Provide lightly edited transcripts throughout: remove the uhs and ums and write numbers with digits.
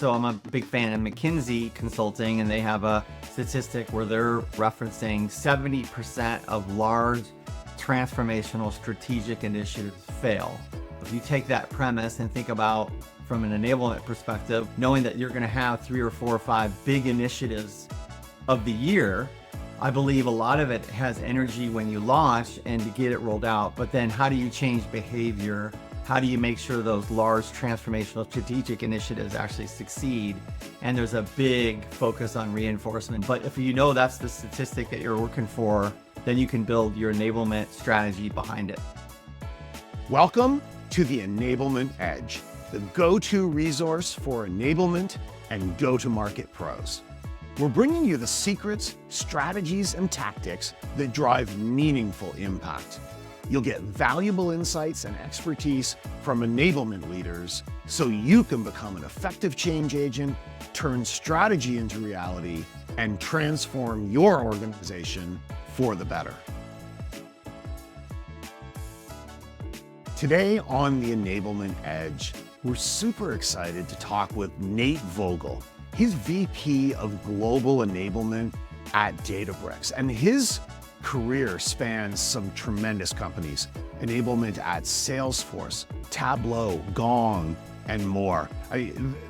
So I'm a big fan of McKinsey Consulting, and they have a statistic where they're referencing 70% of large transformational strategic initiatives fail. If you take that premise and think about from an enablement perspective, knowing that you're going to have 3 or 4 or 5 big initiatives of the year, I believe a lot of it has energy when you launch and to get it rolled out, but then how do you change behavior? How do you make sure those large transformational strategic initiatives actually succeed? And there's a big focus on reinforcement. But if you know that's the statistic that you're working for, then you can build your enablement strategy behind it. Welcome to the Enablement Edge, the go-to resource for enablement and go-to-market pros. We're bringing you the secrets, strategies, and tactics that drive meaningful impact. You'll get valuable insights and expertise from enablement leaders so you can become an effective change agent, turn strategy into reality, and transform your organization for the better. Today on the Enablement Edge, we're super excited to talk with Nate Vogel. He's VP of Global Enablement at Databricks, and his career spans some tremendous companies. Enablement at Salesforce, Tableau, Gong, and more.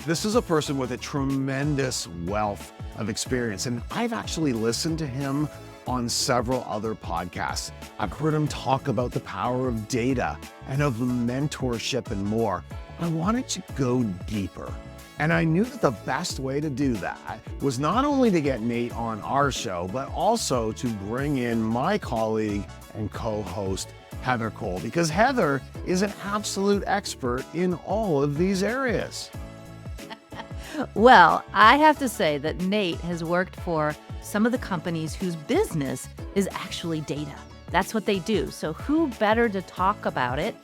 This is a person with a tremendous wealth of experience, and I've actually listened to him on several other podcasts. I've heard him talk about the power of data and of mentorship and more. I wanted to go deeper. And I knew that the best way to do that was not only to get Nate on our show, but also to bring in my colleague and co-host, Heather Cole, because Heather is an absolute expert in all of these areas. Well, I have to say that Nate has worked for some of the companies whose business is actually data. That's what they do. So who better to talk about it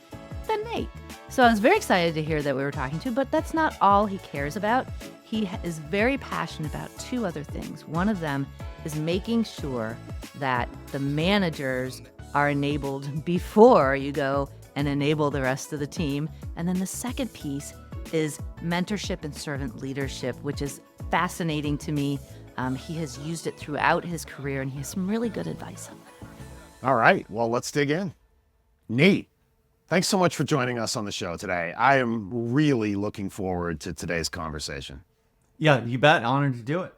than Nate? So I was very excited to hear that we were talking to, but that's not all he cares about. He is very passionate about 2 other things. One of them is making sure that the managers are enabled before you go and enable the rest of the team. And then the second piece is mentorship and servant leadership, which is fascinating to me. He has used it throughout his career, and he has some really good advice on that. All right, well, let's dig in. Nate, thanks so much for joining us on the show today. I am really looking forward to today's conversation. Yeah, you bet. Honored to do it.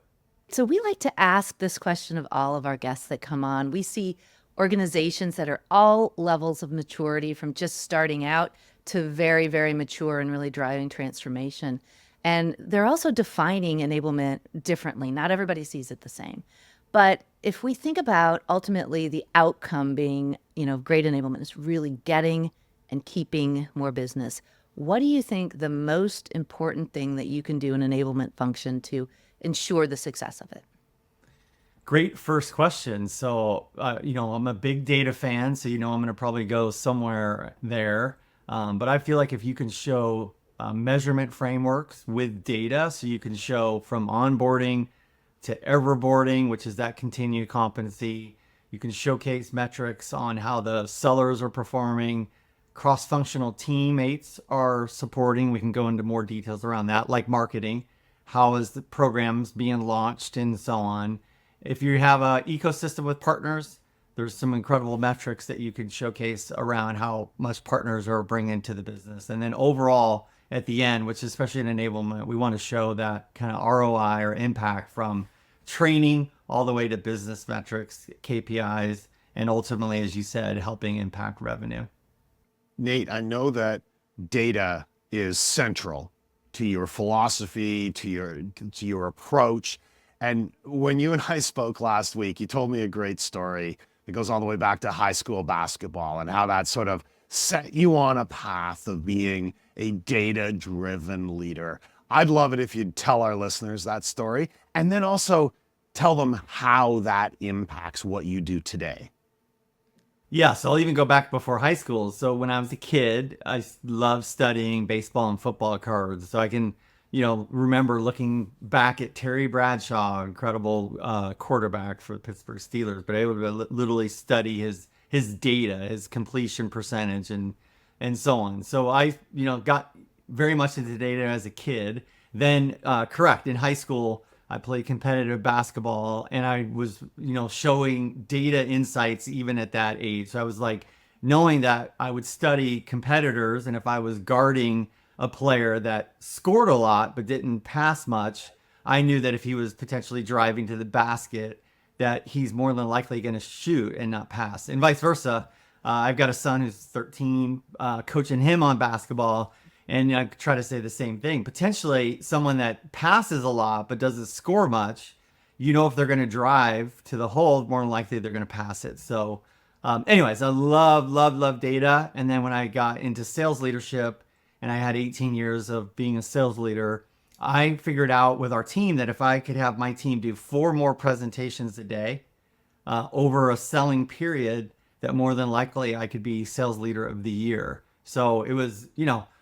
So we like to ask this question of all of our guests that come on. We see organizations that are all levels of maturity, from just starting out to very, very mature and really driving transformation. And they're also defining enablement differently. Not everybody sees it the same. But if we think about ultimately the outcome being, great enablement is really getting and keeping more business, what do you think the most important thing that you can do in enablement function to ensure the success of it? Great first question. So, I'm a big data fan, so I'm going to probably go somewhere there. But I feel like if you can show measurement frameworks with data, so you can show from onboarding to everboarding, which is that continued competency. You can showcase metrics on how the sellers are performing, cross-functional teammates are supporting. We can go into more details around that, like marketing. How is the programs being launched and so on. If you have an ecosystem with partners, there's some incredible metrics that you can showcase around how much partners are bringing to the business. And then overall, at the end, which is especially in enablement, we want to show that kind of ROI or impact from training all the way to business metrics, KPIs, and ultimately, as you said, helping impact revenue. Nate, I know that data is central to your philosophy, to your approach. And when you and I spoke last week, you told me a great story that goes all the way back to high school basketball and how that sort of set you on a path of being a data-driven leader. I'd love it if you'd tell our listeners that story and then also tell them how that impacts what you do today. Yeah, so I'll even go back before high school. So when I was a kid, I loved studying baseball and football cards. So I can, remember looking back at Terry Bradshaw, incredible quarterback for the Pittsburgh Steelers, but able to literally study his data, his completion percentage, and so on. So I, got very much into data as a kid. Then, correct, in high school, I played competitive basketball and I was, showing data insights even at that age. So I was like, knowing that I would study competitors, and if I was guarding a player that scored a lot but didn't pass much, I knew that if he was potentially driving to the basket, that he's more than likely going to shoot and not pass, and vice versa. I've got a son who's 13, coaching him on basketball, and I try to say the same thing. Potentially, someone that passes a lot but doesn't score much, if they're going to drive to the hole, more than likely they're going to pass it. So, anyways, I love data. And then when I got into sales leadership, and I had 18 years of being a sales leader, I figured out with our team that if I could have my team do 4 more presentations a day over a selling period, that more than likely I could be sales leader of the year. So it was,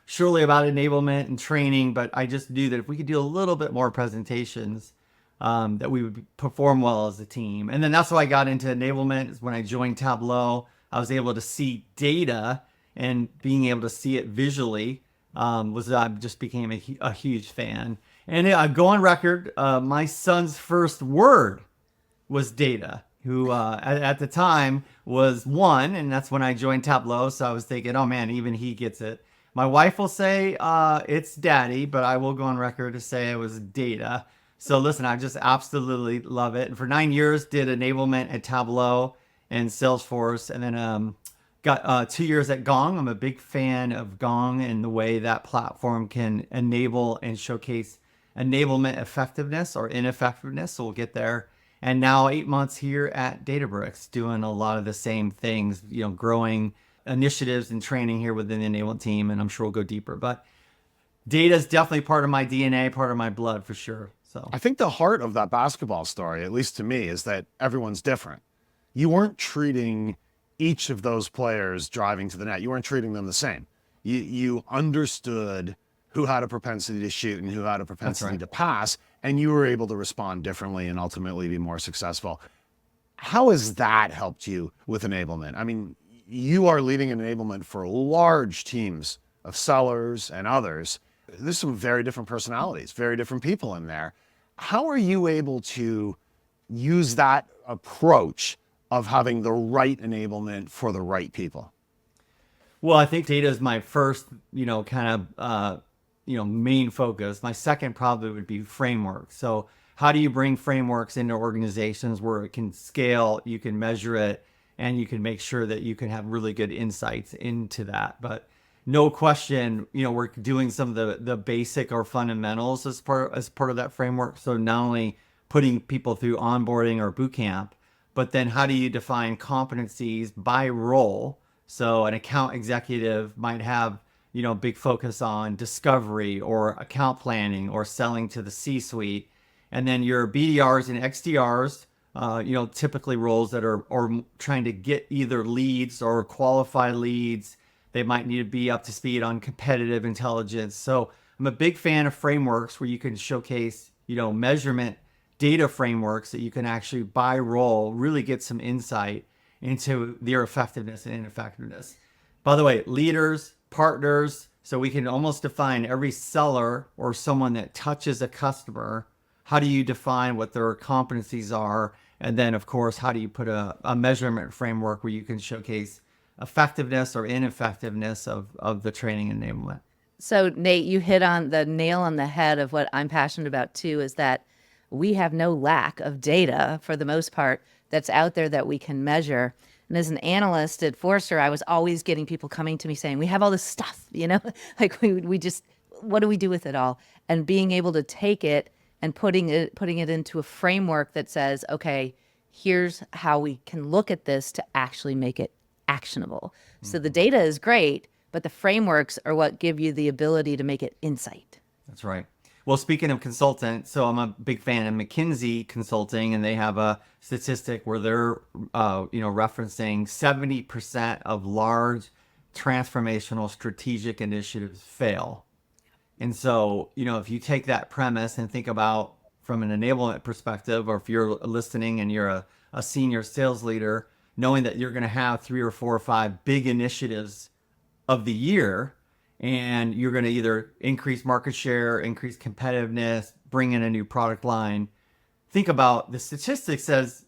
surely about enablement and training, but I just knew that if we could do a little bit more presentations, that we would perform well as a team. And then that's why I got into enablement. Is when I joined Tableau, I was able to see data, and being able to see it visually I just became a huge fan. And I go on record, my son's first word was data, who at the time was 1, and that's when I joined Tableau. So I was thinking, oh man, even he gets it. My wife will say it's daddy, but I will go on record to say it was data. So listen, I just absolutely love it. And for 9 years, did enablement at Tableau and Salesforce, and then got 2 years at Gong. I'm a big fan of Gong and the way that platform can enable and showcase enablement effectiveness or ineffectiveness. So we'll get there. And now 8 months here at Databricks, doing a lot of the same things, growing initiatives and training here within the enablement team. And I'm sure we'll go deeper. But data is definitely part of my DNA, part of my blood for sure. So I think the heart of that basketball story, at least to me, is that everyone's different. You weren't treating each of those players driving to the net. You weren't treating them the same. You understood who had a propensity to shoot and who had a propensity to pass, and you were able to respond differently and ultimately be more successful. How has that helped you with enablement? I mean, you are leading enablement for large teams of sellers and others. There's some very different personalities, very different people in there. How are you able to use that approach of having the right enablement for the right people? Well, I think data is my first, main focus. My second probably would be framework. So how do you bring frameworks into organizations where it can scale, you can measure it, and you can make sure that you can have really good insights into that? But no question, we're doing some of the basic or fundamentals as part of that framework. So not only putting people through onboarding or boot camp, but then how do you define competencies by role? So an account executive might have, big focus on discovery or account planning or selling to the C-suite. And then your BDRs and XDRs, typically roles that are trying to get either leads or qualified leads. They might need to be up to speed on competitive intelligence. So I'm a big fan of frameworks where you can showcase, measurement data frameworks that you can actually by role really get some insight into their effectiveness and ineffectiveness. By the way, leaders, partners, so we can almost define every seller or someone that touches a customer. How do you define what their competencies are? And then, of course, how do you put a measurement framework where you can showcase effectiveness or ineffectiveness of the training enablement? So, Nate, you hit on the nail on the head of what I'm passionate about, too, is that we have no lack of data, for the most part, that's out there that we can measure. And as an analyst at Forrester, I was always getting people coming to me saying, we have all this stuff, like we just, what do we do with it all? And being able to take it and putting it into a framework that says, okay, here's how we can look at this to actually make it actionable. So the data is great, but the frameworks are what give you the ability to make it insight. That's right. Well, speaking of consultant, so I'm a big fan of McKinsey Consulting, and they have a statistic where they're, referencing 70% of large transformational strategic initiatives fail. And so, if you take that premise and think about from an enablement perspective, or if you're listening and you're a senior sales leader, knowing that you're going to have 3 or 4 or 5 big initiatives of the year, and you're going to either increase market share, increase competitiveness, bring in a new product line. Think about the statistic says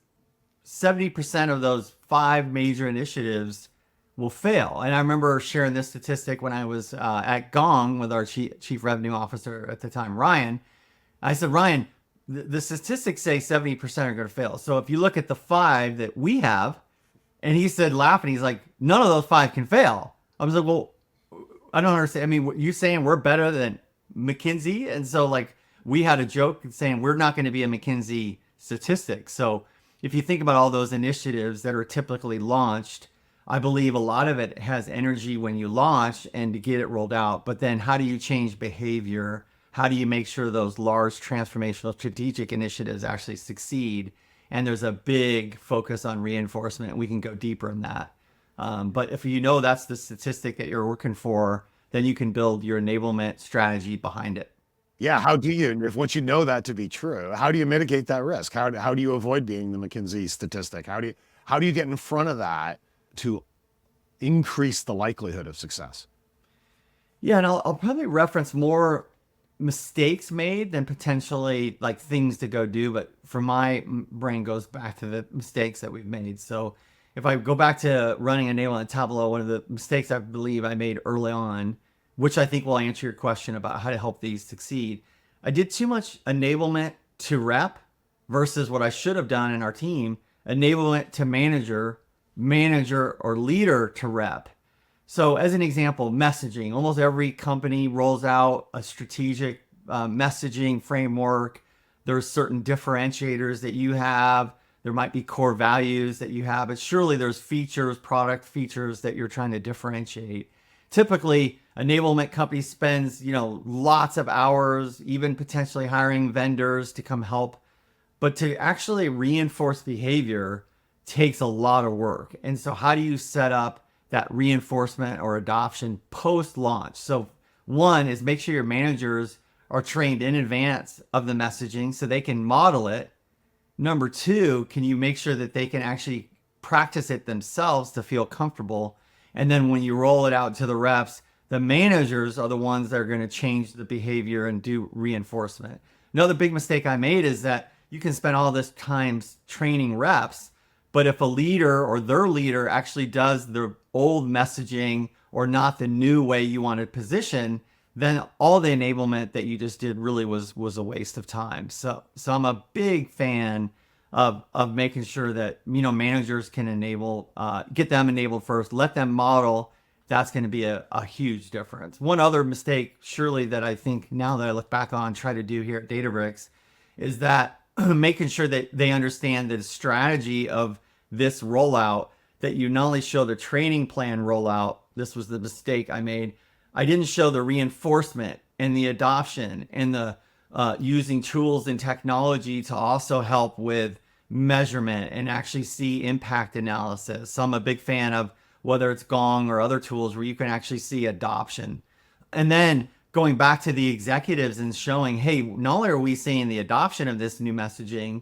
70% of those 5 major initiatives will fail. And I remember sharing this statistic when I was at Gong with our chief revenue officer at the time, Ryan. I said, Ryan, the statistics say 70% are going to fail. So if you look at the 5 that we have, and he said, laughing, he's like, none of those 5 can fail. I was like, well, I don't understand. I mean, you saying we're better than McKinsey? And so like we had a joke saying we're not going to be a McKinsey statistic. So if you think about all those initiatives that are typically launched, I believe a lot of it has energy when you launch and to get it rolled out. But then how do you change behavior? How do you make sure those large transformational strategic initiatives actually succeed? And there's a big focus on reinforcement. We can go deeper in that. But if you know that's the statistic that you're working for, then you can build your enablement strategy behind it. Yeah, how do you, if once you know that to be true, how do you mitigate that risk? How do you avoid being the McKinsey statistic? How do you get in front of that to increase the likelihood of success? Yeah, and I'll probably reference more mistakes made than potentially like things to go do. But for my brain goes back to the mistakes that we've made. So if I go back to running Enablement Tableau, one of the mistakes I believe I made early on, which I think will answer your question about how to help these succeed, I did too much enablement to rep versus what I should have done in our team, enablement to manager, manager or leader to rep. So as an example, messaging. Almost every company rolls out a strategic messaging framework. There's certain differentiators that you have. There might be core values that you have, but surely there's features, product features that you're trying to differentiate. Typically, enablement company spends, lots of hours, even potentially hiring vendors to come help. But to actually reinforce behavior takes a lot of work. And so how do you set up that reinforcement or adoption post-launch? So one is make sure your managers are trained in advance of the messaging so they can model it. Number 2, can you make sure that they can actually practice it themselves to feel comfortable? And then when you roll it out to the reps, the managers are the ones that are going to change the behavior and do reinforcement. Another big mistake I made is that you can spend all this time training reps, but if a leader or their leader actually does the old messaging or not the new way you want to position, then all the enablement that you just did really was a waste of time. So I'm a big fan of making sure that managers can enable, get them enabled first, let them model. That's going to be a huge difference. One other mistake, surely, that I think now that I look back on, try to do here at Databricks, is that making sure that they understand the strategy of this rollout, that you not only show the training plan rollout. This was the mistake I made. I didn't show the reinforcement and the adoption and the using tools and technology to also help with measurement and actually see impact analysis. So I'm a big fan of whether it's Gong or other tools where you can actually see adoption. And then going back to the executives and showing, hey, not only are we seeing the adoption of this new messaging,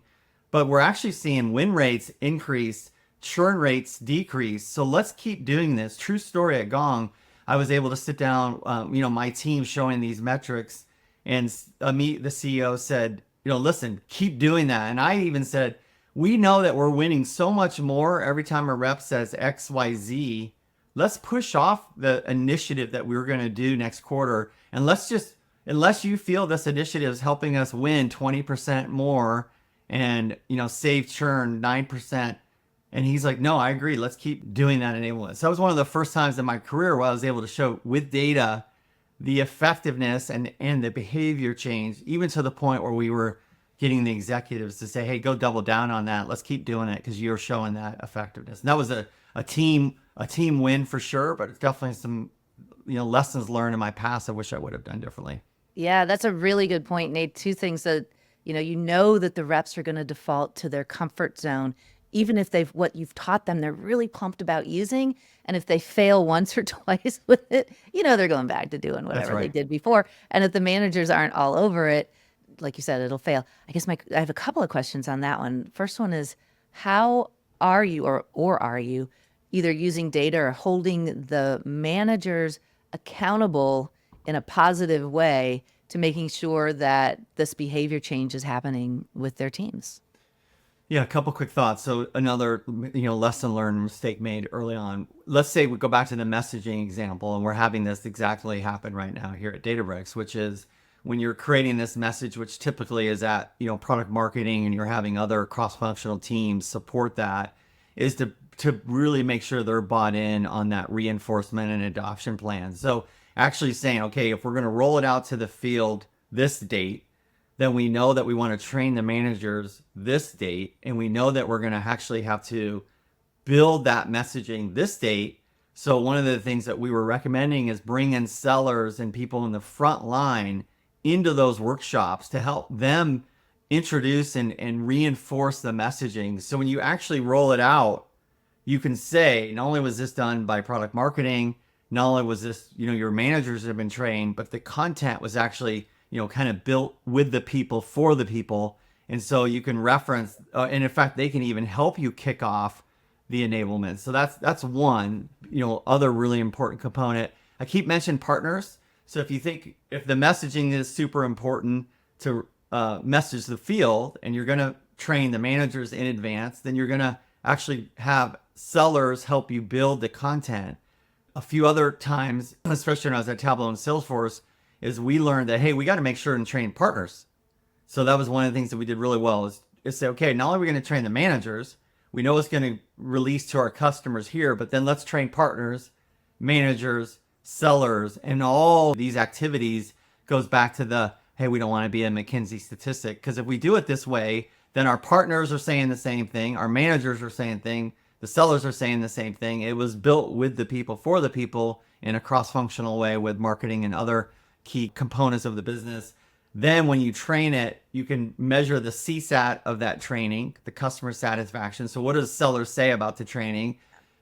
but we're actually seeing win rates increase, churn rates decrease. So let's keep doing this. True story at Gong. I was able to sit down, my team showing these metrics, and Amit, the CEO, said, listen, keep doing that. And I even said, we know that we're winning so much more every time a rep says X, Y, Z. Let's push off the initiative that we were going to do next quarter. And let's just, unless you feel this initiative is helping us win 20% more and, save churn 9%. And he's like, no, I agree. Let's keep doing that enablement. So that was one of the first times in my career where I was able to show with data the effectiveness and the behavior change, even to the point where we were getting the executives to say, hey, go double down on that. Let's keep doing it because you're showing that effectiveness. And that was a team win for sure, but it's definitely some lessons learned in my past I wish I would have done differently. Yeah, that's a really good point, Nate. 2 things that, that the reps are going to default to their comfort zone, even if what you've taught them, they're really pumped about using. And if they fail once or twice with it, they're going back to doing whatever they did before. And if the managers aren't all over it, like you said, it'll fail. I guess I have a couple of questions on that one. First one is, how are you or are you either using data or holding the managers accountable in a positive way to making sure that this behavior change is happening with their teams. Yeah, a couple quick thoughts. So another, lesson learned, mistake made early on. Let's say we go back to the messaging example, and we're having this exactly happen right now here at Databricks, which is when you're creating this message, which typically is at, product marketing, and you're having other cross-functional teams support that, is to really make sure they're bought in on that reinforcement and adoption plan. So actually saying, okay, if we're going to roll it out to the field this date, then we know that we want to train the managers this date, and we know that we're going to actually have to build that messaging this date. So one of the things that we were recommending is bring in sellers and people in the front line into those workshops to help them introduce and reinforce the messaging. So when you actually roll it out, you can say, not only was this done by product marketing, not only was this, your managers have been trained, but the content was actually kind of built with the people for the people. And so you can reference, and in fact, they can even help you kick off the enablement. So that's one, other really important component. I keep mentioning partners. So if the messaging is super important to message the field, and you're going to train the managers in advance, then you're going to actually have sellers help you build the content. A few other times, especially when I was at Tableau and Salesforce, is we learned that, hey, we got to make sure and train partners. So that was one of the things that we did really well is say, okay, not only are we going to train the managers, we know it's going to release to our customers here, but then let's train partners, managers, sellers, and all these activities goes back to the, hey, we don't want to be a McKinsey statistic. Because if we do it this way, then our partners are saying the same thing, our managers are saying the thing, the sellers are saying the same thing. It was built with the people for the people in a cross-functional way with marketing and other key components of the business. Then when you train it, you can measure the CSAT of that training, the customer satisfaction. So what does sellers say about the training?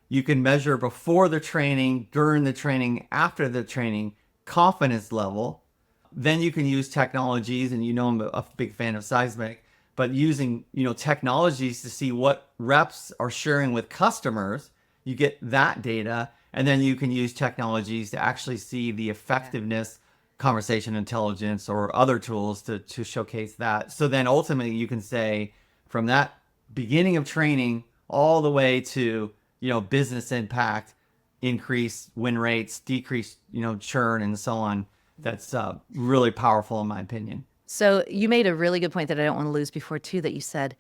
You can measure before the training, during the training, after the training, confidence level. Then you can use technologies, and I'm a big fan of Seismic, but using technologies to see what reps are sharing with customers, you get that data, and then you can use technologies to actually see the effectiveness, conversation intelligence, or other tools to showcase that. So then ultimately you can say from that beginning of training all the way to business impact, increase win rates, decrease churn, and so on. That's really powerful in my opinion. So you made a really good point that I don't want to lose before too, that you said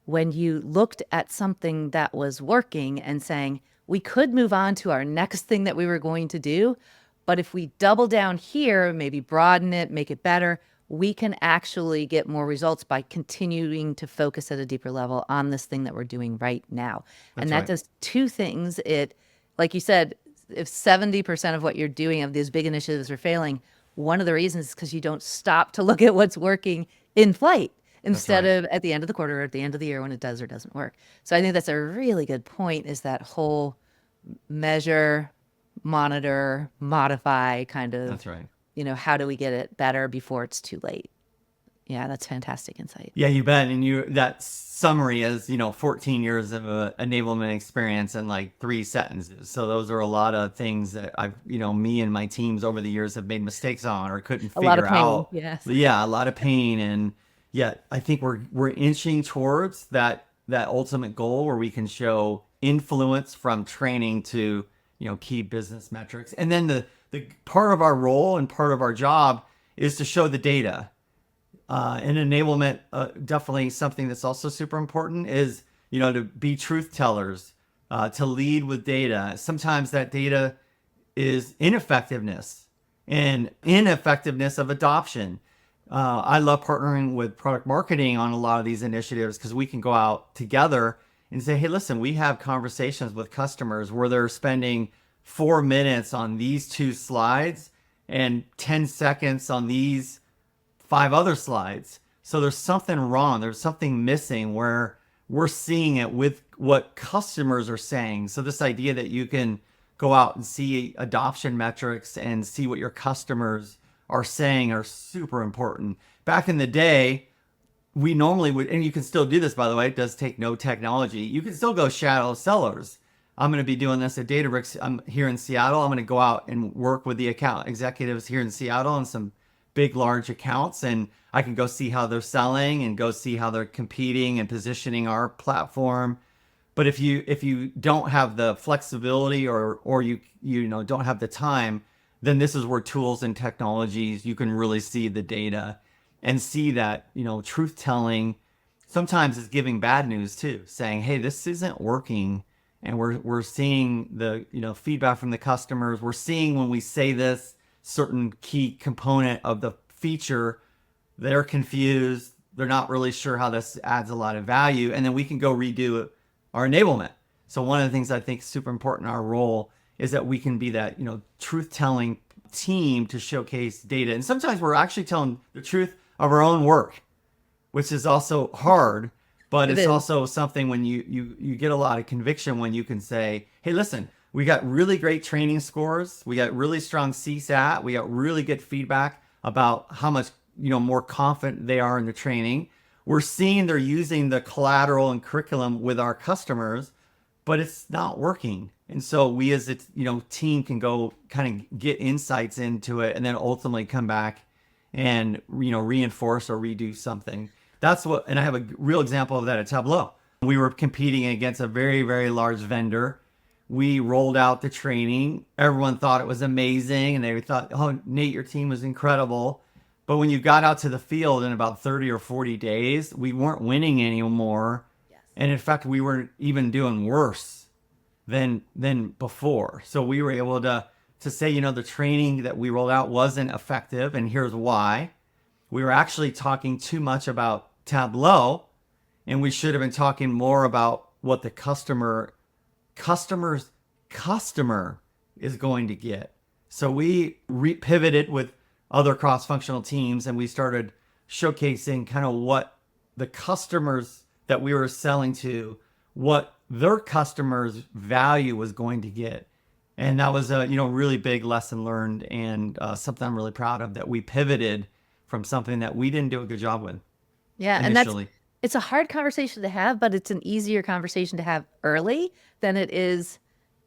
when you looked at something that was working and saying we could move on to our next thing that we were going to do, but if we double down here, maybe broaden it, make it better, we can actually get more results by continuing to focus at a deeper level on this thing that we're doing right now. And that does two things. It, like you said, if 70% of what you're doing of these big initiatives are failing, one of the reasons is because you don't stop to look at what's working in flight instead of at the end of the quarter or at the end of the year when it does or doesn't work. So I think that's a really good point, is that whole measure, monitor, modify kind of, That's right. How do we get it better before it's too late? Yeah, that's fantastic insight. Yeah, you bet. And that summary is, 14 years of enablement experience in like 3 sentences. So those are a lot of things that I've, me and my teams over the years have made mistakes on or couldn't figure lot of pain, out. yes. Yeah, a lot of pain. And yet I think we're inching towards that ultimate goal where we can show influence from training to, key business metrics. And then the part of our role and part of our job is to show the data. And enablement, definitely something that's also super important is, to be truth tellers, to lead with data. Sometimes that data is ineffectiveness and ineffectiveness of adoption. I love partnering with product marketing on a lot of these initiatives because we can go out together and say, hey, listen, we have conversations with customers where they're spending 4 minutes on these 2 slides and 10 seconds on these 5 other slides. So there's something wrong. There's something missing where we're seeing it with what customers are saying. So this idea that you can go out and see adoption metrics and see what your customers are saying are super important. Back in the day, we normally would, and you can still do this, by the way, it does take no technology. You can still go shadow sellers. I'm going to be doing this at Databricks. I'm here in Seattle. I'm going to go out and work with the account executives here in Seattle on some big, large accounts. And I can go see how they're selling and go see how they're competing and positioning our platform. But if you don't have the flexibility or you know don't have the time, then this is where tools and technologies, you can really see the data and see that, you know, truth telling sometimes is giving bad news too, saying, hey, this isn't working. And we're seeing the, you know, feedback from the customers. We're seeing when we say this certain key component of the feature, they're confused. They're not really sure how this adds a lot of value. And then we can go redo our enablement. So one of the things I think is super important in our role is that we can be that, you know, truth telling team to showcase data. And sometimes we're actually telling the truth of our own work, which is also hard, but it's also something when you get a lot of conviction when you can say, hey, listen, we got really great training scores. We got really strong CSAT. We got really good feedback about how much, you know, more confident they are in the training. We're seeing they're using the collateral and curriculum with our customers, but it's not working. And so we as a, you know, team can go kind of get insights into it and then ultimately come back and, you know, reinforce or redo something. That's what, and I have a real example of that at Tableau. We were competing against a very, very large vendor. We rolled out the training. Everyone thought it was amazing. And they thought, oh, Nate, your team was incredible. But when you got out to the field in about 30 or 40 days, we weren't winning anymore. Yes. And in fact, we were even doing worse than before. So we were able to say, you know, the training that we rolled out wasn't effective. And here's why. We were actually talking too much about Tableau, and we should have been talking more about what the customer's customer is going to get. So we pivoted with other cross-functional teams, and we started showcasing kind of what the customers that we were selling to, what their customers' value was going to get. And that was a, you know, really big lesson learned, and something I'm really proud of, that we pivoted from something that we didn't do a good job with. Yeah, initially. and it's a hard conversation to have, but it's an easier conversation to have early than it is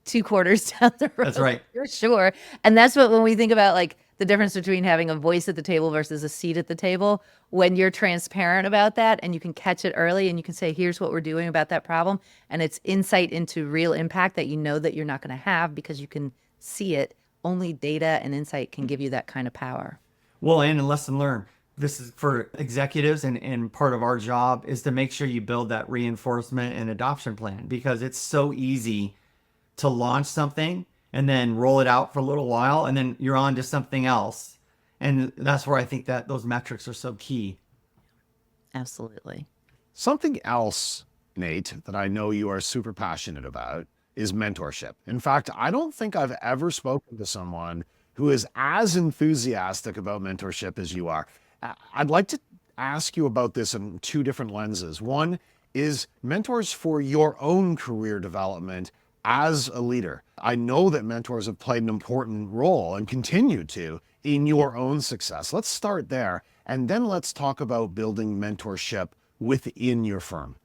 2 quarters down the road. That's right. For sure. And that's what, when we think about like the difference between having a voice at the table versus a seat at the table, when you're transparent about that and you can catch it early and you can say, here's what we're doing about that problem. And it's insight into real impact that you know that you're not going to have because you can see it. Only data and insight can give you that kind of power. Well, and a lesson learned. This is for executives, and part of our job is to make sure you build that reinforcement and adoption plan, because it's so easy to launch something and then roll it out for a little while and then you're on to something else. And that's where I think that those metrics are so key. Absolutely. Something else, Nate, that I know you are super passionate about is mentorship. In fact, I don't think I've ever spoken to someone who is as enthusiastic about mentorship as you are. I'd like to ask you about this in 2 different lenses. One is mentors for your own career development as a leader. I know that mentors have played an important role and continue to in your own success. Let's start there, and then let's talk about building mentorship within your firm.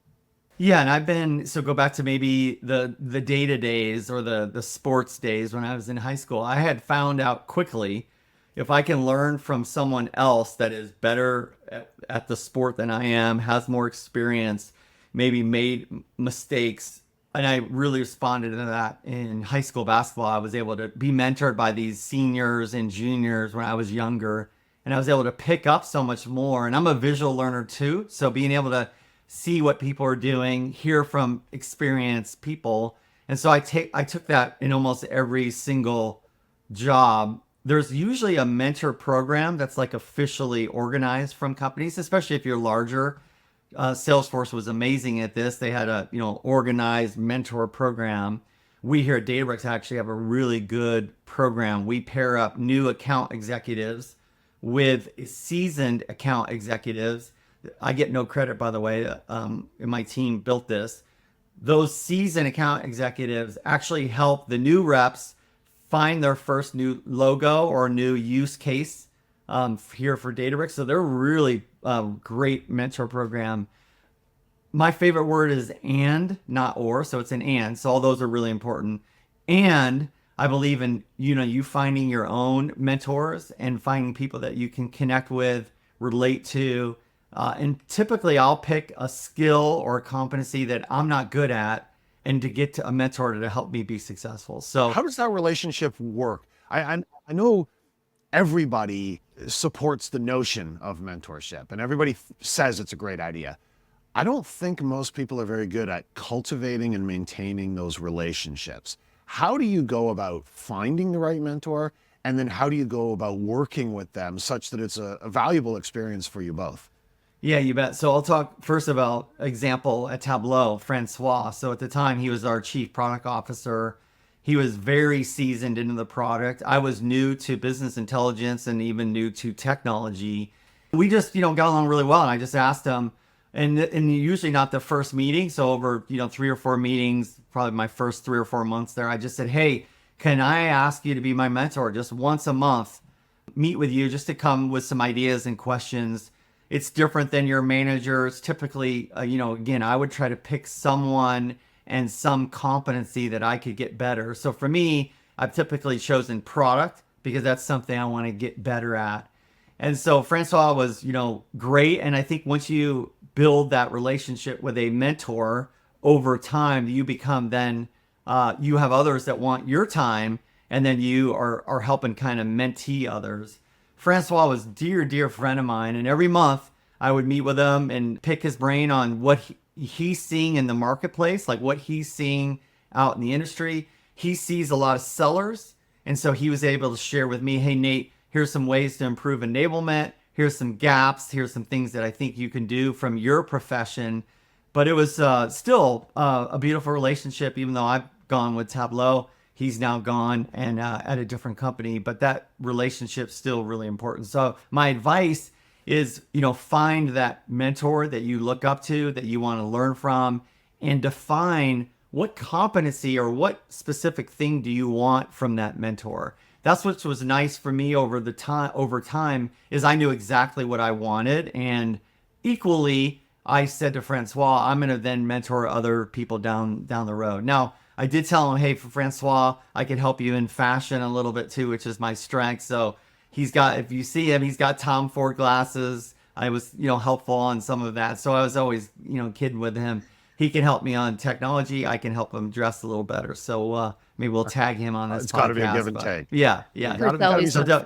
Yeah, and I've been, so go back to maybe the data days or the sports days when I was in high school. I had found out quickly, if I can learn from someone else that is better at the sport than I am, has more experience, maybe made mistakes, and I really responded to that in high school basketball. I was able to be mentored by these seniors and juniors when I was younger, and I was able to pick up so much more. And I'm a visual learner too, so being able to see what people are doing, hear from experienced people. And so I took that in almost every single job. There's usually a mentor program that's like officially organized from companies, especially if you're larger. Salesforce was amazing at this. They had a, you know, organized mentor program. We here at Databricks actually have a really good program. We pair up new account executives with seasoned account executives. I get no credit, by the way. My team built this. Those seasoned account executives actually help the new reps find their first new logo or new use case here for Databricks. So they're really great mentor program. my favorite word is and, not or. So it's an and. So all those are really important. And I believe in, you finding your own mentors and finding people that you can connect with, relate to. And typically I'll pick a skill or a competency that I'm not good at and to get to a mentor to help me be successful. So How does that relationship work? I know everybody supports the notion of mentorship and everybody says it's a great idea. I don't think most people are very good at cultivating and maintaining those relationships. How do you go about finding the right mentor? And then how do you go about working with them such that it's a valuable experience for you both? yeah, you bet. So I'll talk first about example at Tableau, Francois. So at the time he was our chief product officer. He was very seasoned into the product. I was new to business intelligence and even new to technology. We just, got along really well. And I just asked him, and usually not the first meeting. So over, 3 or 4 meetings, probably my first 3 or 4 months there, I just said, hey, can I ask you to be my mentor just once a month, meet with you just to come with some ideas and questions. It's different than your manager. It's typically, again, I would try to pick someone and some competency that I could get better. So for me, I've typically chosen product because that's something I want to get better at. And so Francois was, great. And I think once you build that relationship with a mentor over time, you become then, you have others that want your time, and then you are helping kind of mentee others. Francois was dear friend of mine. And every month I would meet with him and pick his brain on what he's seeing in the marketplace, like what he's seeing out in the industry. He sees a lot of sellers. And so he was able to share with me, hey, Nate, here's some ways to improve enablement. Here's some gaps. Here's some things that I think you can do from your profession. But it was still a beautiful relationship, even though I've gone with Tableau. He's now gone and at a different company, but that relationship's still really important. So my advice is, find that mentor that you look up to, that you want to learn from, and define what competency or what specific thing do you want from that mentor. That's what was nice for me over time is I knew exactly what I wanted. And equally, I said to Francois, I'm going to then mentor other people down the road. Now, I did tell him, hey, for Francois, I can help you in fashion a little bit too, which is my strength. So he's got, if you see him, he's got Tom Ford glasses. I was, helpful on some of that. So I was always, kidding with him. He can help me on technology. I can help him dress a little better. So maybe we'll tag him on this It's podcast. got to be a give and take. Yeah.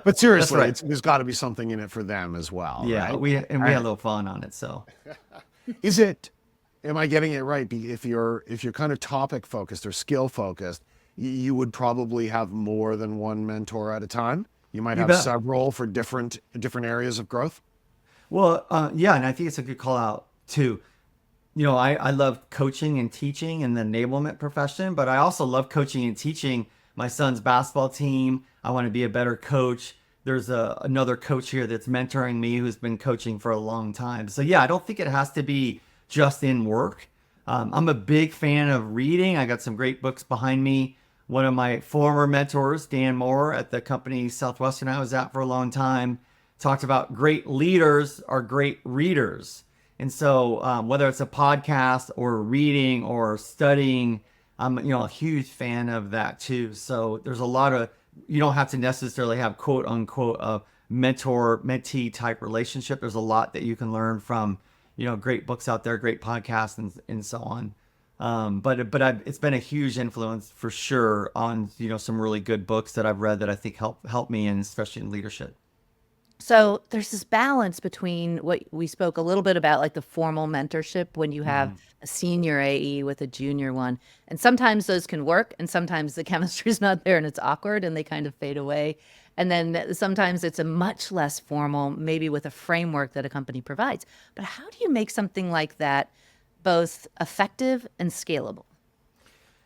But seriously, right. there's got to be something in it for them as well. Yeah, right? we had a little fun on it. So Am I getting it right? If you're kind of topic focused or skill focused, you would probably have more than one mentor at a time. You might have several for different areas of growth. Well, yeah, and I think it's a good call out too. I love coaching and teaching in the enablement profession, but I also love coaching and teaching my son's basketball team. I want to be a better coach. There's another coach here that's mentoring me who's been coaching for a long time. So yeah, I don't think it has to be just in work. I'm a big fan of reading. I got some great books behind me. One of my former mentors, Dan Moore at the company Southwestern I was at for a long time, talked about great leaders are great readers. And so whether it's a podcast or reading or studying, I'm a huge fan of that too. So there's a lot of, you don't have to necessarily have quote unquote a mentor-mentee type relationship. There's a lot that you can learn from, great books out there, great podcasts and so on. It's been a huge influence for sure on, some really good books that I've read that I think help me, and especially in leadership. So there's this balance between what we spoke a little bit about, like the formal mentorship when you have a senior AE with a junior one. And sometimes those can work, and sometimes the chemistry is not there and it's awkward and they kind of fade away. And then sometimes it's a much less formal, maybe with a framework that a company provides. But how do you make something like that both effective and scalable?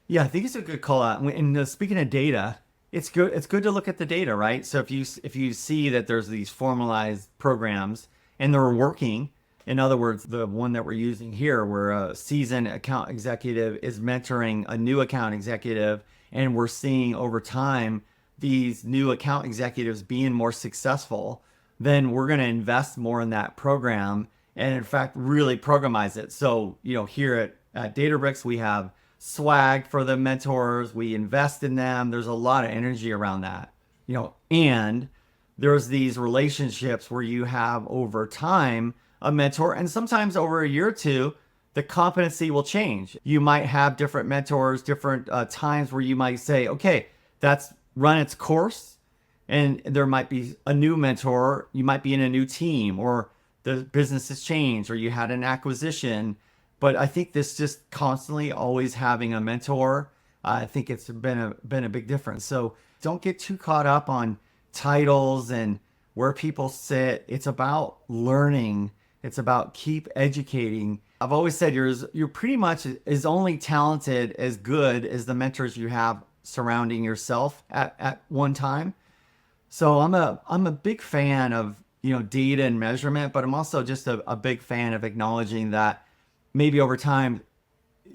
Yeah, I think it's a good call out. And speaking of data, it's good. It's good to look at the data, right? So if you see that there's these formalized programs and they're working, in other words, the one that we're using here, where a seasoned account executive is mentoring a new account executive, and we're seeing over time these new account executives being more successful, then we're going to invest more in that program and in fact really programize it. So, here at Databricks, we have swag for the mentors. We invest in them. There's a lot of energy around that, and there's these relationships where you have over time a mentor, and sometimes over a year or two, the competency will change. You might have different mentors, different times where you might say, okay, that's run its course, and there might be a new mentor. You might be in a new team, or the business has changed, or you had an acquisition. But I think this just constantly always having a mentor, I think it's been a big difference. So don't get too caught up on titles and where people sit. It's about learning. It's about keep educating. I've always said you're pretty much as only talented as good as the mentors you have surrounding yourself at one time. So I'm a big fan of data and measurement, but I'm also just a big fan of acknowledging that maybe over time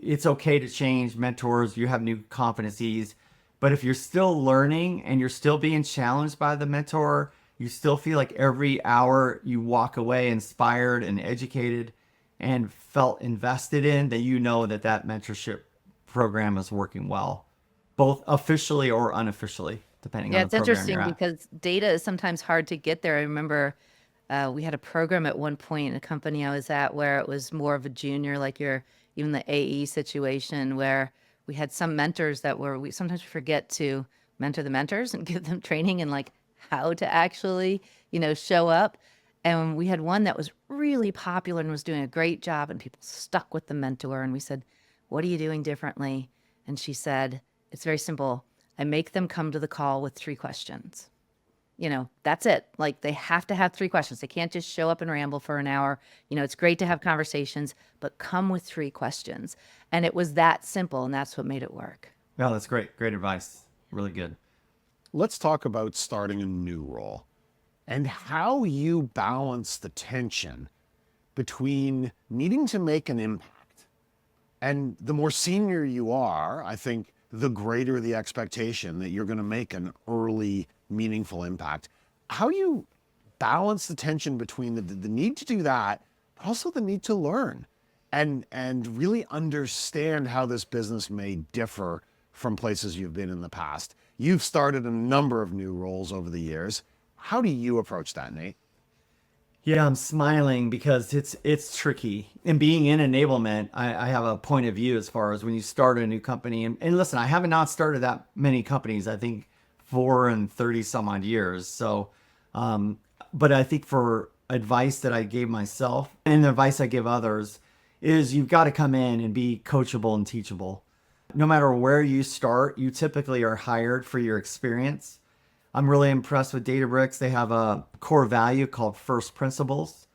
it's okay to change mentors. You have new competencies, but if you're still learning and you're still being challenged by the mentor, you still feel like every hour you walk away inspired and educated and felt invested in, that that mentorship program is working well, both officially or unofficially, depending on Yeah, the it's program interesting you're at. because data is sometimes hard to get there. I remember we had a program at one point in a company I was at where it was more of a junior, like even the AE situation, where we had some mentors that we sometimes forget to mentor the mentors and give them training and like how to actually, show up. And we had one that was really popular and was doing a great job, and people stuck with the mentor. And we said, "What are you doing differently?" And she said, "It's very simple. I make them come to the call with 3 questions. That's it. Like they have to have 3 questions. They can't just show up and ramble for an hour. It's great to have conversations, but come with 3 questions." And it was that simple, and that's what made it work. Yeah, that's great. Great advice. Really good. Let's talk about starting a new role and how you balance the tension between needing to make an impact. And the more senior you are, I think the greater the expectation that you're going to make an early, meaningful impact. How do you balance the tension between the need to do that, but also the need to learn and really understand how this business may differ from places you've been in the past? You've started a number of new roles over the years. How do you approach that, Nate? Yeah, I'm smiling because it's tricky. And being in enablement, I have a point of view as far as when you start a new company. And listen, I have not started that many companies. I think 4 and 30 some odd years. So, but I think for advice that I gave myself and the advice I give others is you've got to come in and be coachable and teachable. No matter where you start, you typically are hired for your experience. I'm really impressed with Databricks. They have a core value called first principles.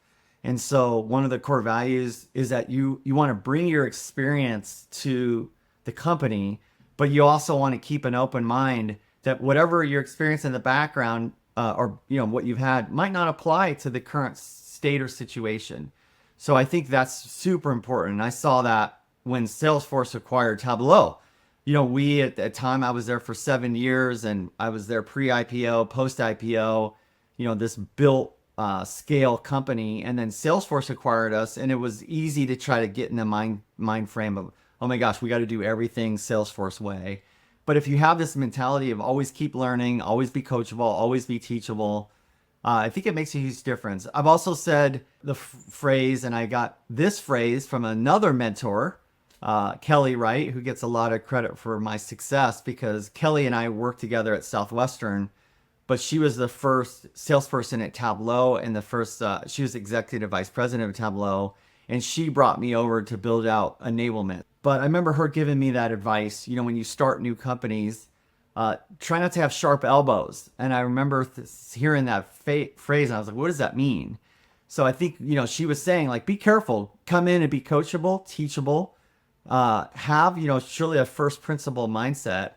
And so one of the core values is that you want to bring your experience to the company, but you also want to keep an open mind that whatever your experience in the background or what you've had might not apply to the current state or situation. So I think that's super important. And I saw that when Salesforce acquired Tableau. We at the time, I was there for 7 years, and I was there pre-IPO, post-IPO, this built scale company. And then Salesforce acquired us, and it was easy to try to get in the mind frame of, oh my gosh, we got to do everything Salesforce way. But if you have this mentality of always keep learning, always be coachable, always be teachable, I think it makes a huge difference. I've also said the phrase, and I got this phrase from another mentor, Kelly Wright, who gets a lot of credit for my success because Kelly and I worked together at Southwestern, but she was the first salesperson at Tableau and she was executive vice president of Tableau, and she brought me over to build out enablement. But I remember her giving me that advice, when you start new companies, try not to have sharp elbows. And I remember hearing that phrase, and I was like, what does that mean? So I think, she was saying, like, be careful, come in and be coachable, teachable, have, surely a first principle mindset,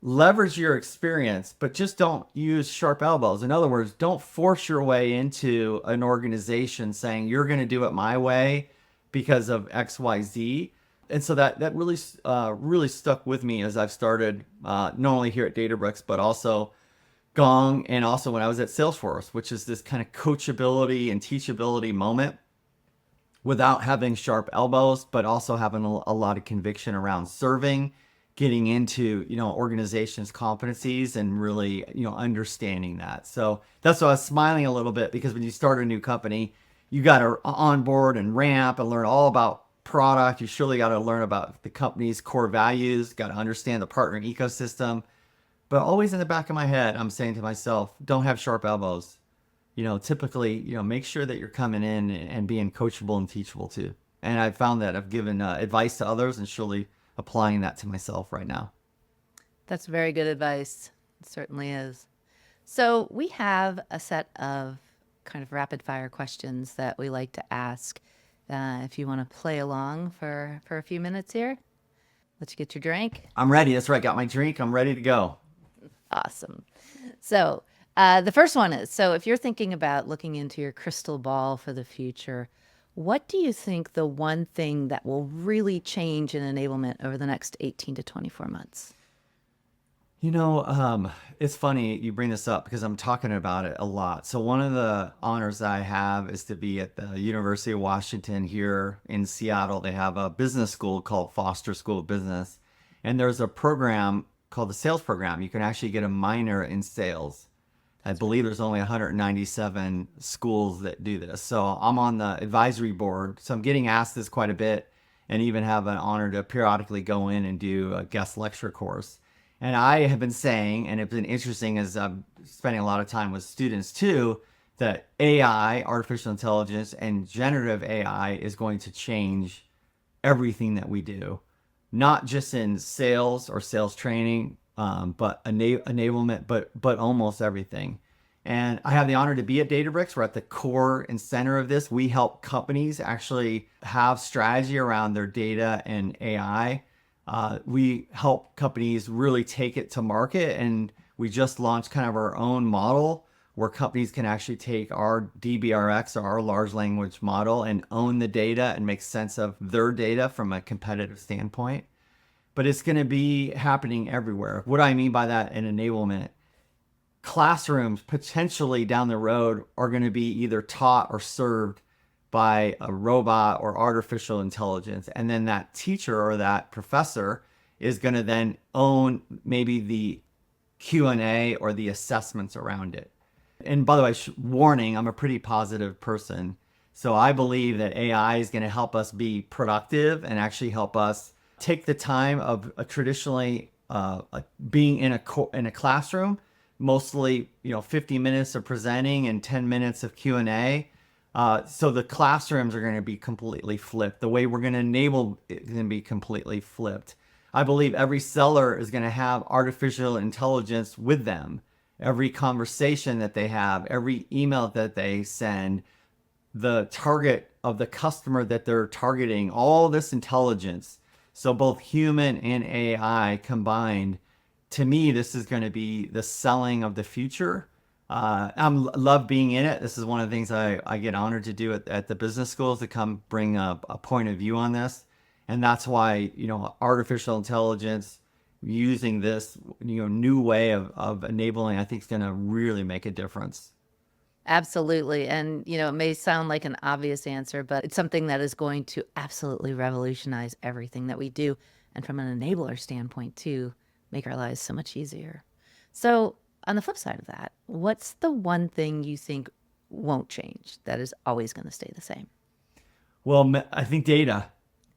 leverage your experience, but just don't use sharp elbows. In other words, don't force your way into an organization saying you're going to do it my way because of X, Y, Z. And so that really stuck with me as I've started, not only here at Databricks, but also Gong, and also when I was at Salesforce, which is this kind of coachability and teachability moment. without having sharp elbows, but also having a lot of conviction around serving, getting into, organization's competencies and really, understanding that. So that's why I was smiling a little bit, because when you start a new company, you got to onboard and ramp and learn all about product. You surely got to learn about the company's core values, got to understand the partner ecosystem. But always in the back of my head, I'm saying to myself, don't have sharp elbows. Typically, make sure that you're coming in and being coachable and teachable too. And I found that I've given advice to others and surely applying that to myself right now. That's very good advice. It certainly is. So we have a set of kind of rapid fire questions that we like to ask. If you want to play along for a few minutes here, let you get your drink. I'm ready. That's right. Got my drink. I'm ready to go. Awesome. So the first one is, so if you're thinking about looking into your crystal ball for the future, what do you think the one thing that will really change in enablement over the next 18 to 24 months? It's funny you bring this up because I'm talking about it a lot. So one of the honors that I have is to be at the University of Washington here in Seattle. They have a business school called Foster School of Business. And there's a program called the sales program. You can actually get a minor in sales. I believe there's only 197 schools that do this. So I'm on the advisory board. So I'm getting asked this quite a bit, and even have an honor to periodically go in and do a guest lecture course. And I have been saying, and it's been interesting as I'm spending a lot of time with students too, that AI, artificial intelligence, and generative AI is going to change everything that we do, not just in sales or sales training, but enablement, but almost everything. And I have the honor to be at Databricks. We're at the core and center of this. We help companies actually have strategy around their data and AI. We help companies really take it to market, and we just launched kind of our own model where companies can actually take our DBRX, or our large language model, and own the data and make sense of their data from a competitive standpoint. But it's going to be happening everywhere. What do I mean by that in enablement? Classrooms potentially down the road are going to be either taught or served by a robot or artificial intelligence. And then that teacher or that professor is going to then own maybe the Q&A or the assessments around it. And by the way, warning, I'm a pretty positive person. So I believe that AI is going to help us be productive and actually help us take the time of traditionally being in a classroom, mostly 50 minutes of presenting and 10 minutes of Q&A. So the classrooms are going to be completely flipped. The way we're going to enable is going to be completely flipped. I believe every seller is going to have artificial intelligence with them. Every conversation that they have, every email that they send, the target of the customer that they're targeting, all this intelligence. So both human and AI combined, to me, this is going to be the selling of the future. I love being in it. This is one of the things I get honored to do at the business schools, to come bring a point of view on this. And that's why, artificial intelligence, using this, new way of enabling, I think is going to really make a difference. Absolutely. And, it may sound like an obvious answer, but it's something that is going to absolutely revolutionize everything that we do. And from an enabler standpoint, too, make our lives so much easier. So on the flip side of that, what's the one thing you think won't change, that is always going to stay the same? Well, I think data.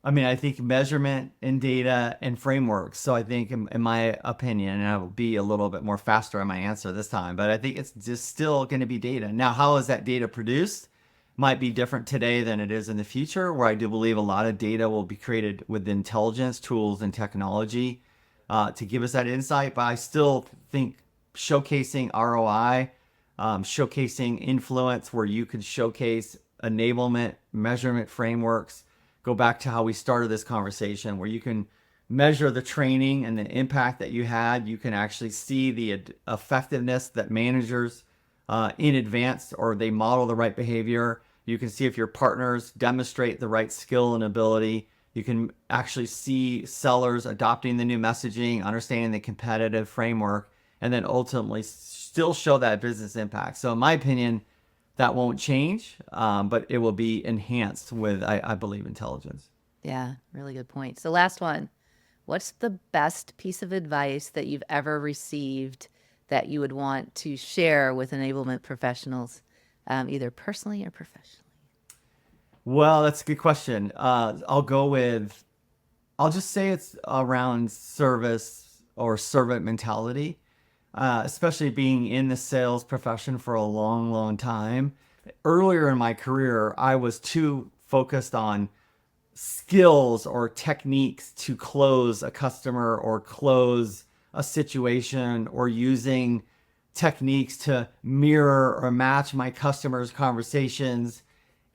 I think measurement and data and frameworks. So I think, in my opinion, and I will be a little bit more faster on my answer this time, but I think it's just still going to be data. Now, how is that data produced? Might be different today than it is in the future, where I do believe a lot of data will be created with intelligence, tools, and technology to give us that insight. But I still think showcasing ROI, showcasing influence, where you can showcase enablement, measurement frameworks. Go back to how we started this conversation, where you can measure the training and the impact that you had. You can actually see the effectiveness that managers in advance, or they model the right behavior. You can see if your partners demonstrate the right skill and ability. You can actually see sellers adopting the new messaging, understanding the competitive framework, and then ultimately still show that business impact. So in my opinion, that won't change, but it will be enhanced with, I believe, intelligence. Yeah, really good point. So last one, what's the best piece of advice that you've ever received that you would want to share with enablement professionals, either personally or professionally? Well, that's a good question. I'll just say it's around service or servant mentality, especially being in the sales profession for a long, long time. Earlier in my career, I was too focused on skills or techniques to close a customer or close a situation, or using techniques to mirror or match my customers' conversations.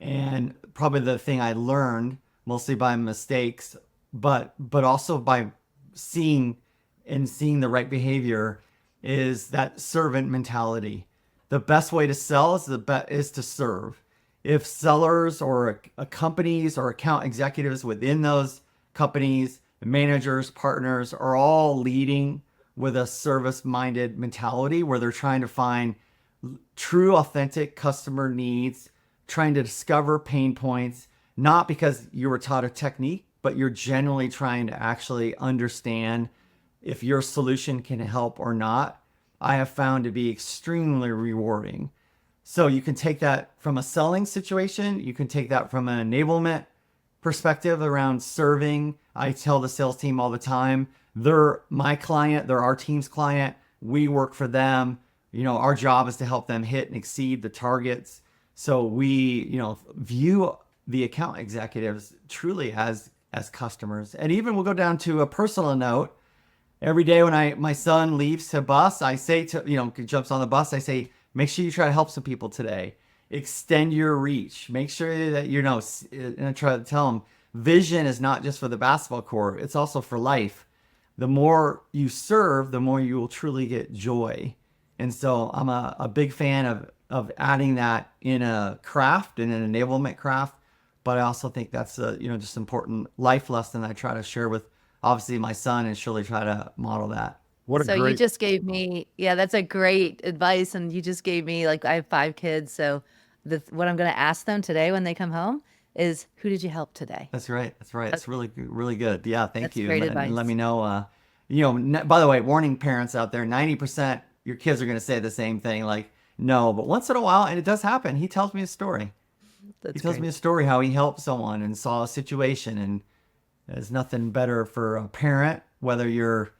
And probably the thing I learned, mostly by mistakes, but also by seeing the right behavior, is that servant mentality. The best way to sell is to serve. If sellers or companies or account executives within those companies, managers, partners, are all leading with a service-minded mentality where they're trying to find true, authentic customer needs, trying to discover pain points, not because you were taught a technique, but you're genuinely trying to actually understand if your solution can help or not, I have found to be extremely rewarding. So you can take that from a selling situation. You can take that from an enablement perspective around serving. I tell the sales team all the time, they're my client, they're our team's client. We work for them. Our job is to help them hit and exceed the targets. So we, view the account executives truly as customers. And even we'll go down to a personal note. Every day when my son leaves to bus, I say jumps on the bus, I say, make sure you try to help some people today. Extend your reach. Make sure that, and I try to tell him, vision is not just for the basketball court, it's also for life. The more you serve, the more you will truly get joy. And so I'm a big fan of adding that in a craft, in an enablement craft. But I also think that's a, just important life lesson I try to share with, obviously, my son, and surely try to model that. You just gave me, that's a great advice. And you just gave me, I have 5 kids. So what I'm going to ask them today when they come home is, who did you help today? That's right. It's really, really good. Yeah. Thank you. Great And advice. let me know, by the way, warning parents out there, 90% your kids are going to say the same thing. No, but once in a while, and it does happen. He tells me a story. He tells me a story how he helped someone and saw a situation, and there's nothing better for a parent, whether you're,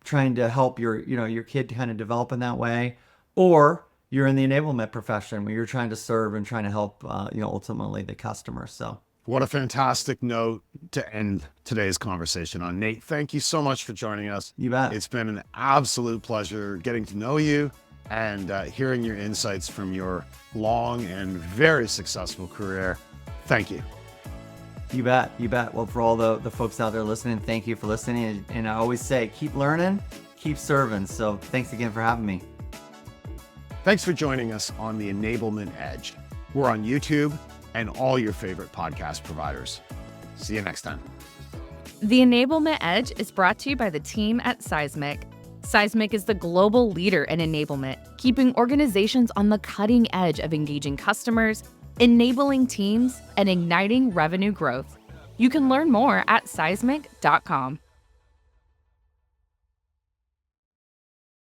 trying to help your kid kind of develop in that way, or you're in the enablement profession where you're trying to serve and trying to help, ultimately the customer. So what a fantastic note to end today's conversation on. Nate, thank you so much for joining us. You bet. It's been an absolute pleasure getting to know you and hearing your insights from your long and very successful career. Thank you. You bet. Well, for all the folks out there listening, thank you for listening. And I always say, keep learning, keep serving. So thanks again for having me. Thanks for joining us on the Enablement Edge. We're on YouTube and all your favorite podcast providers. See you next time. The Enablement Edge is brought to you by the team at Seismic. Seismic is the global leader in enablement, keeping organizations on the cutting edge of engaging customers, enabling teams, and igniting revenue growth. You can learn more at seismic.com.